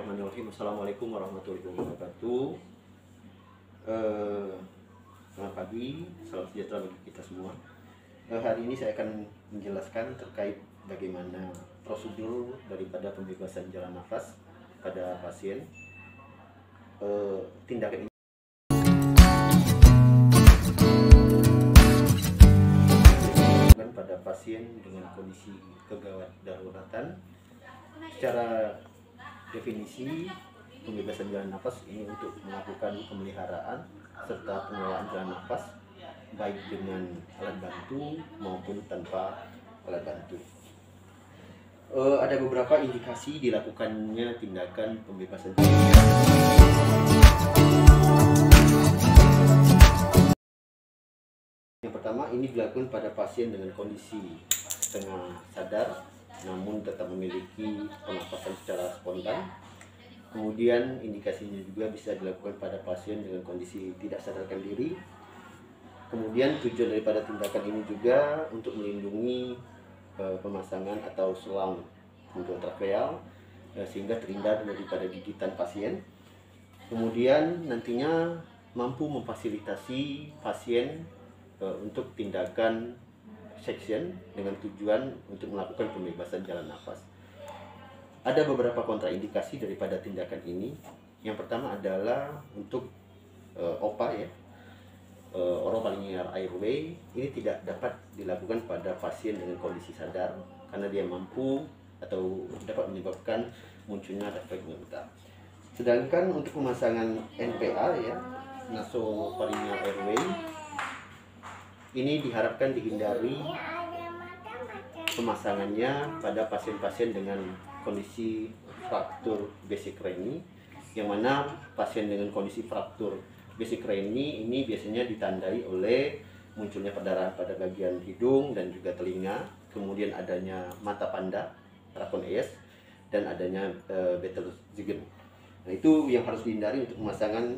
Bismillahirrahmanirrahim. Assalamualaikum warahmatullahi wabarakatuh. Selamat pagi, salam sejahtera bagi kita semua. Hari ini saya akan menjelaskan terkait bagaimana prosedur daripada pembebasan jalan nafas pada pasien. Tindakan ini pada pasien dengan kondisi kegawat daruratan. Secara definisi, pembebasan jalan nafas ini untuk melakukan pemeliharaan serta pengelolaan jalan nafas baik dengan alat bantu maupun tanpa alat bantu. Ada beberapa indikasi dilakukannya tindakan pembebasan jalan nafas. Yang pertama, ini dilakukan pada pasien dengan kondisi setengah sadar namun tetap memiliki pernapasan secara spontan. Kemudian indikasinya juga bisa dilakukan pada pasien dengan kondisi tidak sadarkan diri. Kemudian tujuan daripada tindakan ini juga untuk melindungi pemasangan atau selang endotrakreal sehingga terhindar daripada gigitan pasien. Kemudian nantinya mampu memfasilitasi pasien untuk tindakan section dengan tujuan untuk melakukan pembebasan jalan nafas. Ada beberapa kontraindikasi daripada tindakan ini. Yang pertama adalah untuk OPA ya, oropharyngeal airway. Ini tidak dapat dilakukan pada pasien dengan kondisi sadar karena dia mampu atau dapat menyebabkan munculnya refleks mengental. Sedangkan untuk pemasangan NPA ya, nasopharyngeal airway, ini diharapkan dihindari pemasangannya pada pasien-pasien dengan kondisi fraktur basic reni, yang mana pasien dengan kondisi fraktur basic reni ini biasanya ditandai oleh munculnya perdarahan pada bagian hidung dan juga telinga, kemudian adanya mata panda, trachoneus, dan adanya Betelgeuse. Nah, itu yang harus dihindari untuk pemasangan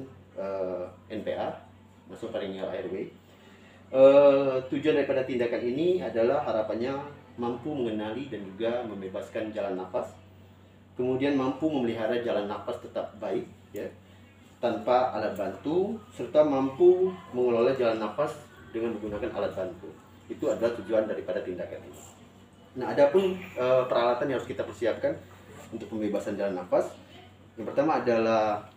NPA, nasopharyngeal airway. Tujuan daripada tindakan ini adalah harapannya mampu mengenali dan juga membebaskan jalan nafas, kemudian mampu memelihara jalan nafas tetap baik ya, tanpa alat bantu, serta mampu mengelola jalan nafas dengan menggunakan alat bantu. Itu adalah tujuan daripada tindakan ini. Nah, adapun peralatan yang harus kita persiapkan untuk pembebasan jalan nafas, yang pertama adalah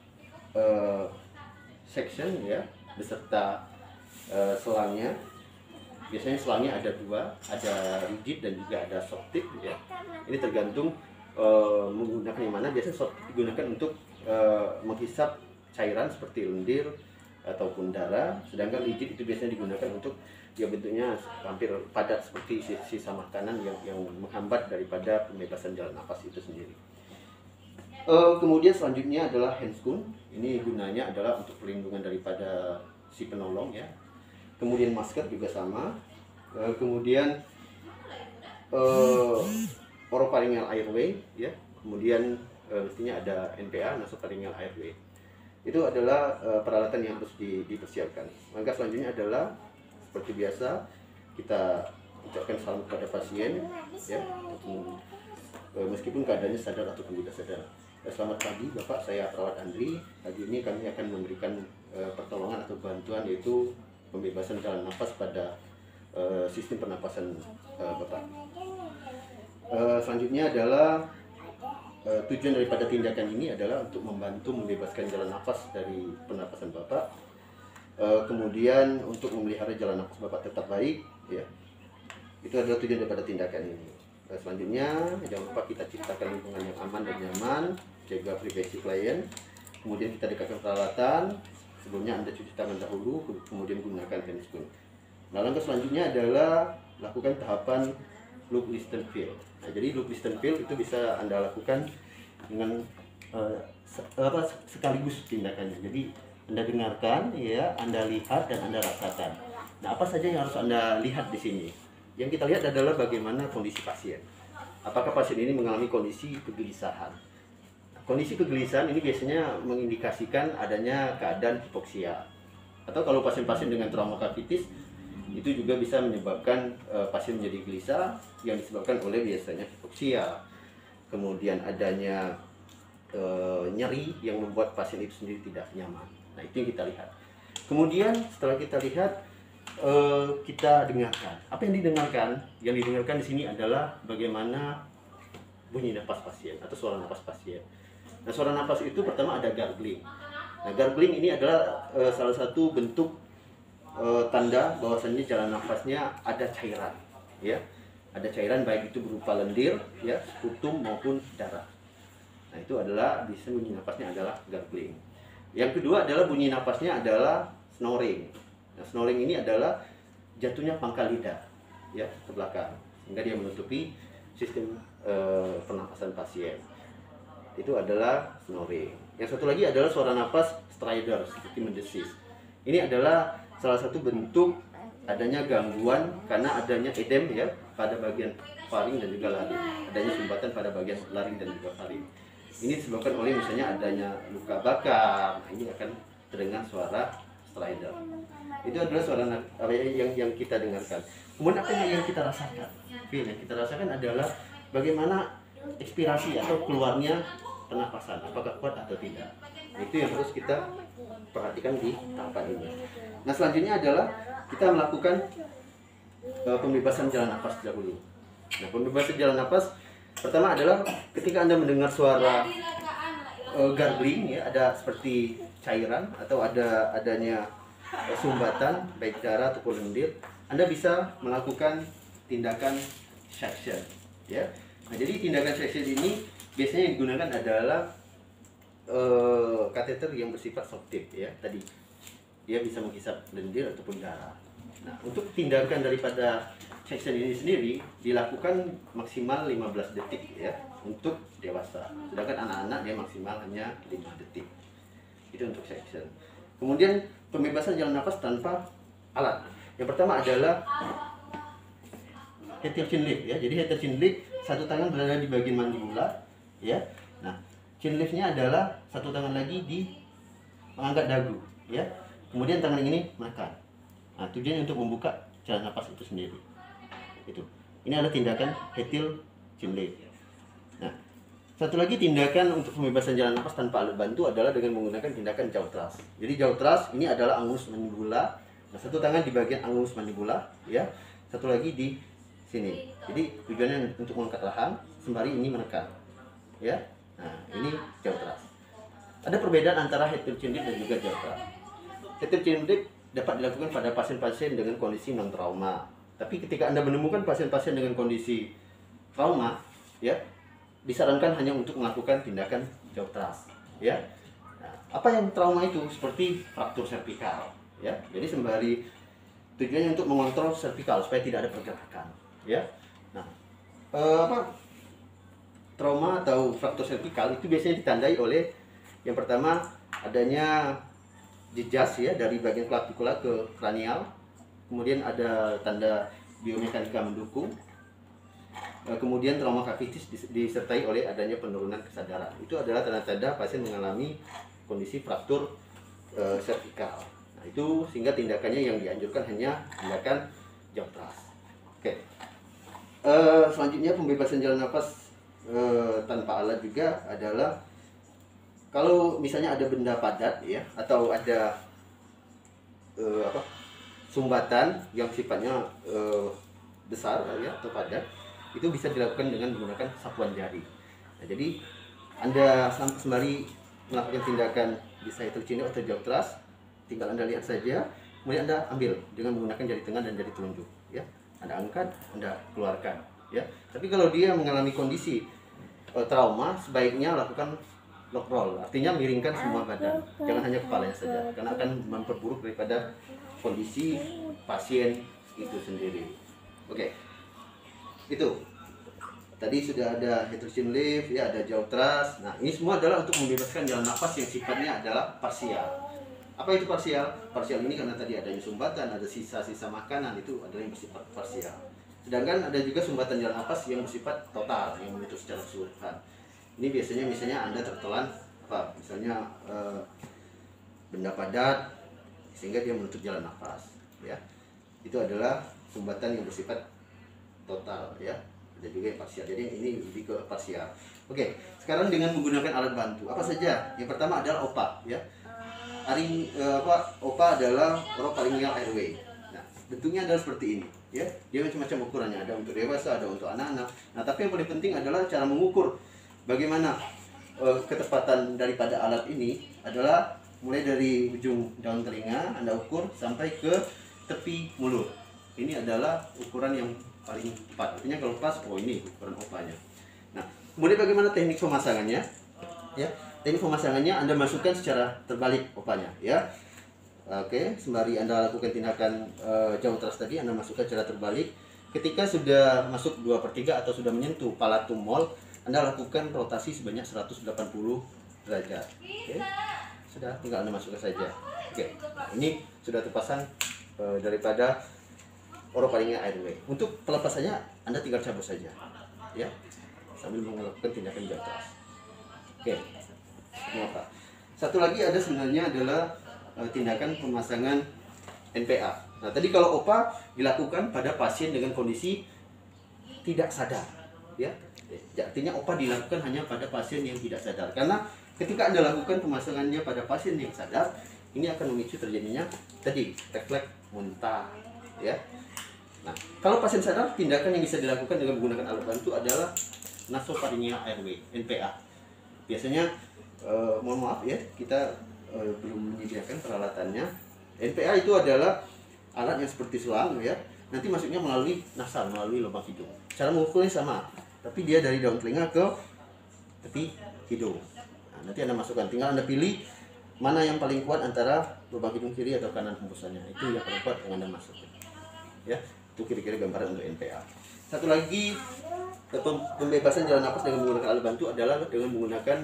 section ya, beserta selangnya. Biasanya selangnya ada dua, ada rigid dan juga ada soft tip ya. Ini tergantung menggunakan yang mana. Biasanya soft tip digunakan untuk menghisap cairan seperti lendir ataupun darah, sedangkan rigid itu biasanya digunakan untuk dia bentuknya hampir padat seperti sisa makanan yang menghambat daripada pembebasan jalan nafas itu sendiri. Kemudian selanjutnya adalah handscoon. Ini gunanya adalah untuk perlindungan daripada si penolong ya. Kemudian masker juga sama. Kemudian oropharyngeal airway ya. Kemudian mestinya ada NPA, nasopharyngeal airway. Itu adalah peralatan yang harus dipersiapkan. Langkah selanjutnya adalah seperti biasa kita ucapkan salam kepada pasien ya, meskipun keadaannya sadar ataupun tidak sadar. Selamat pagi Bapak, saya perawat Andri. Pagi ini kami akan memberikan pertolongan atau bantuan, yaitu pembebasan jalan nafas pada sistem pernapasan Bapak. Selanjutnya adalah tujuan daripada tindakan ini adalah untuk membantu membebaskan jalan nafas dari pernapasan Bapak. Kemudian untuk memelihara jalan nafas Bapak tetap baik ya. Itu adalah tujuan daripada tindakan ini. Selanjutnya jangan lupa kita ciptakan lingkungan yang aman dan nyaman, jaga privasi klien. Kemudian kita dekatkan peralatan. Sebelumnya Anda cuci tangan dahulu, kemudian gunakan handscoon. Nah, langkah selanjutnya adalah lakukan tahapan loop listen feel. Nah, jadi loop listen feel itu bisa Anda lakukan dengan sekaligus tindakannya. Jadi Anda dengarkan ya, Anda lihat dan Anda rasakan. Nah, apa saja yang harus Anda lihat di sini? Yang kita lihat adalah bagaimana kondisi pasien. Apakah pasien ini mengalami kondisi kegelisahan? Kondisi kegelisahan ini biasanya mengindikasikan adanya keadaan hipoksia. Atau kalau pasien-pasien dengan trauma kavitis, itu juga bisa menyebabkan pasien menjadi gelisah yang disebabkan oleh biasanya hipoksia. Kemudian adanya nyeri yang membuat pasien itu sendiri tidak nyaman. Nah, itu yang kita lihat. Kemudian setelah kita lihat, kita dengarkan. Apa yang didengarkan? Yang didengarkan di sini adalah bagaimana bunyi napas pasien atau suara napas pasien. Nah, suara napas itu pertama ada gargling. Nah, gargling ini adalah salah satu bentuk tanda bahwasannya jalan nafasnya ada cairan, ya. Ada cairan baik itu berupa lendir, ya, sputum maupun darah. Nah, itu adalah bisa bunyi napasnya adalah gargling. Yang kedua adalah bunyi napasnya adalah snoring. Nah, snoring ini adalah jatuhnya pangkal lidah, ya, ke belakang, sehingga dia menutupi sistem pernapasan pasien. Itu adalah snoring. Yang satu lagi adalah suara napas stridor seperti mendesis. Ini adalah salah satu bentuk adanya gangguan karena adanya edem, ya, pada bagian faring dan juga laring. Adanya sumbatan pada bagian laring dan juga faring. Ini disebabkan oleh misalnya adanya luka bakar. Nah, ini akan terdengar suara stridor. Itu adalah suara yang kita dengarkan. Kemudian apa yang kita rasakan? Yang kita rasakan adalah bagaimana ekspirasi atau keluarnya pernapasan, apakah kuat atau tidak. Itu yang harus kita perhatikan di tahapan ini. Nah, selanjutnya adalah kita melakukan pembebasan jalan napas dahulu. Nah, pembebasan jalan napas pertama adalah ketika Anda mendengar suara gargling, ya, ada seperti cairan atau adanya sumbatan baik darah ataupun lendir, Anda bisa melakukan tindakan suction, ya. Nah, jadi tindakan suction ini biasanya yang digunakan adalah kateter yang bersifat soft tip, ya. Tadi dia bisa menghisap lendir ataupun darah. Nah, untuk tindakan daripada suction ini sendiri dilakukan maksimal 15 detik, ya, untuk dewasa. Sedangkan anak-anak dia maksimal hanya 5 detik. Itu untuk suction. Kemudian pembebasan jalan nafas tanpa alat. Yang pertama adalah heter chin lift, ya. Jadi heter chin lift, satu tangan berada di bagian mandibula, ya. Nah, chin liftnya adalah satu tangan lagi di mengangkat dagu, ya. Kemudian tangan ini menekan. Nah, tujuannya untuk membuka jalan nafas itu sendiri. Itu. Ini adalah tindakan heter chin lift. Nah, satu lagi tindakan untuk pembebasan jalan nafas tanpa alat bantu adalah dengan menggunakan tindakan jaw thrust. Jadi jaw thrust ini adalah angus mandibula. Nah, satu tangan di bagian angus mandibula, ya. Satu lagi di sini. Jadi tujuannya untuk mengangkat rahang sembari ini menekan, ya. Nah, ini jaw thrust. Ada perbedaan antara heter chin lift dan juga jaw thrust. Heter chin lift dapat dilakukan pada pasien-pasien dengan kondisi non trauma. Tapi ketika Anda menemukan pasien-pasien dengan kondisi trauma, ya, disarankan hanya untuk melakukan tindakan jaw thrust, ya. Nah, apa yang trauma itu? Seperti fraktur servikal, ya. Jadi sembari tujuannya untuk mengontrol servikal supaya tidak ada pergerakan, ya. Nah, trauma atau fraktur servikal itu biasanya ditandai oleh yang pertama adanya jejas, ya, dari bagian klavikula ke kranial. Kemudian ada tanda biomekanika mendukung. Kemudian trauma kavitis disertai oleh adanya penurunan kesadaran. Itu adalah tanda-tanda pasien mengalami kondisi fraktur servikal. Nah, itu sehingga tindakannya yang dianjurkan hanya tindakan jaw thrust. Oke. Selanjutnya pembebasan jalan nafas tanpa alat juga adalah kalau misalnya ada benda padat, ya, atau ada sumbatan yang sifatnya besar, ya, atau padat, itu bisa dilakukan dengan menggunakan sapuan jari. Nah, jadi Anda sembari melakukan tindakan bisa heter chin lift atau jaw thrust, tinggal Anda lihat saja, kemudian Anda ambil dengan menggunakan jari tengah dan jari telunjuk, ya. Anda angkat, Anda keluarkan, ya. Tapi kalau dia mengalami kondisi trauma, sebaiknya lakukan lock roll, artinya miringkan semua badan, jangan hanya kepalanya saja, karena akan memperburuk daripada kondisi pasien itu sendiri. Oke. Itu tadi sudah ada heter chin lift, ya, ada jaw thrust. Nah, ini semua adalah untuk membebaskan jalan nafas yang sifatnya adalah parsial. Apa itu parsial? Parsial ini karena tadi adanya sumbatan, ada sisa-sisa makanan, itu adalah yang bersifat parsial. Sedangkan ada juga sumbatan jalan nafas yang bersifat total, yang menutup secara keseluruhan. Ini biasanya misalnya Anda tertelan misalnya benda padat sehingga dia menutup jalan nafas, ya. Itu adalah sumbatan yang bersifat total, ya. ada juga yang parsial. Jadi ini lebih ke parsial. Oke, sekarang dengan menggunakan alat bantu apa saja? Yang pertama adalah OPA, ya. OPA adalah orofaringeal airway. Nah, bentuknya adalah seperti ini, ya. Dia macam-macam ukurannya, ada untuk dewasa, ada untuk anak-anak. Nah, tapi yang paling penting adalah cara mengukur. Bagaimana ketepatan daripada alat ini adalah mulai dari ujung daun telinga Anda ukur sampai ke tepi mulut. Ini adalah ukuran yang paling tepat. Artinya kalau pas, oh ini ukuran opanya. Nah, kemudian bagaimana teknik pemasangannya? Ya, teknik pemasangannya Anda masukkan secara terbalik opanya, ya. Oke, sembari Anda lakukan tindakan jauh teras tadi, Anda masukkan secara terbalik. Ketika sudah masuk 2/3 atau sudah menyentuh palatum mol, Anda lakukan rotasi sebanyak 180 derajat. Oke. Sudah, tinggal Anda masukkan saja. Oke. Nah, ini sudah terpasang daripada orofaringeal airway. Untuk pelepasannya Anda tinggal cabut saja, ya, sambil melakukan tindakan jauh teras. Oke. Ini apa? Satu lagi ada sebenarnya adalah tindakan pemasangan NPA. Nah, tadi kalau OPA dilakukan pada pasien dengan kondisi tidak sadar, ya. Artinya OPA dilakukan hanya pada pasien yang tidak sadar. Karena ketika Anda lakukan pemasangannya pada pasien yang sadar, ini akan memicu terjadinya tadi refleks muntah, ya. Nah, kalau pasien sadar, tindakan yang bisa dilakukan dengan menggunakan alat bantu adalah nasopharyngeal airway, NPA. Biasanya mohon maaf ya, kita belum menyediakan peralatannya. NPA itu adalah alat yang seperti selang, ya. Nanti masuknya melalui nasal, melalui lubang hidung. Cara mengukurnya sama, tapi dia dari daun telinga ke tepi hidung. Nah, nanti Anda masukkan, tinggal Anda pilih mana yang paling kuat antara lubang hidung kiri atau kanan hembusannya. Itu yang paling kuat yang Anda masukkan. Ya, itu kira-kira gambaran untuk NPA. Satu lagi, pembebasan jalan nafas dengan menggunakan alat bantu adalah dengan menggunakan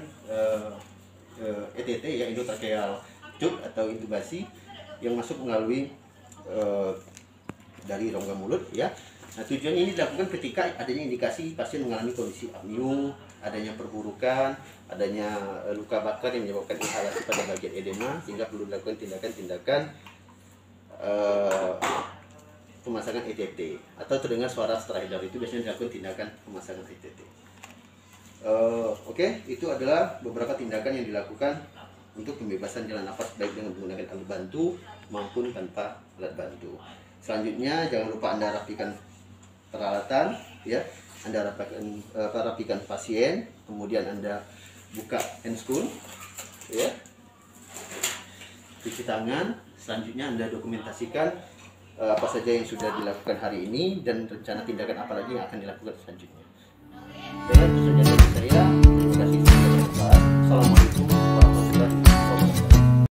ETT, ya, endotracheal tube atau intubasi yang masuk melalui dari rongga mulut, ya. Nah, tujuannya ini dilakukan ketika adanya indikasi pasien mengalami kondisi apnea, adanya perburukan, adanya luka bakar yang menyebabkan inhalasi pada bagian edema, sehingga perlu dilakukan tindakan-tindakan pemasangan ETT atau terdengar suara stridor. Itu biasanya dilakukan tindakan pemasangan ETT. Oke, itu adalah beberapa tindakan yang dilakukan untuk pembebasan jalan nafas baik dengan menggunakan alat bantu maupun tanpa alat bantu. Selanjutnya jangan lupa Anda rapikan peralatan, ya. Anda rapikan pasien, kemudian Anda buka handscoon, ya. Cuci tangan. Selanjutnya Anda dokumentasikan apa saja yang sudah dilakukan hari ini dan rencana tindakan apa lagi yang akan dilakukan selanjutnya.